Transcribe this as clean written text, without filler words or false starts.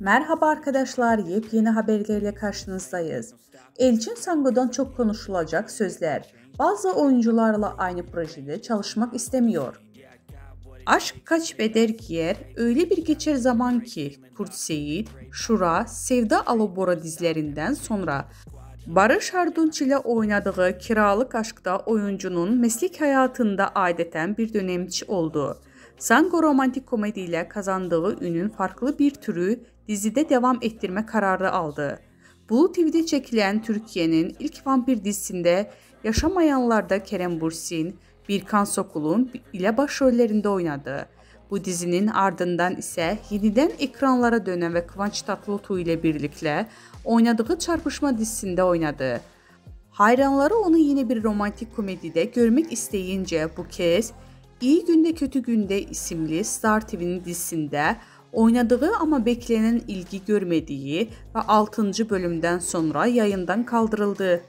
Merhaba arkadaşlar, yepyeni haberlerle karşınızdayız. Elçin Sango'dan çok konuşulacak sözler. Bazı oyuncularla aynı projede çalışmak istemiyor. Aşk Kaç Beder Giyer, öyle bir geçer zaman ki Kurt Seyit, Şura, Sevda Alabora dizilerinden sonra Barış Arduç ile oynadığı Kiralık Aşk'ta oyuncunun meslek hayatında adeten bir dönemçi oldu. Sango romantik komedi ile kazandığı ünün farklı bir türü dizide devam ettirme kararı aldı. Blue TV'de çekilen Türkiye'nin ilk vampir dizisinde Yaşamayanlar'da Kerem Bürsin, Birkan Sokul'un ile başrollerinde oynadı. Bu dizinin ardından ise yeniden ekranlara dönen ve Kıvanç Tatlıtuğ ile birlikte oynadığı Çarpışma dizisinde oynadı. Hayranları onu yine bir romantik komedide görmek isteyince bu kez İyi Günde Kötü Günde isimli Star TV'nin dizisinde oynadığı ama beklenen ilgi görmediği ve 6. bölümden sonra yayından kaldırıldı.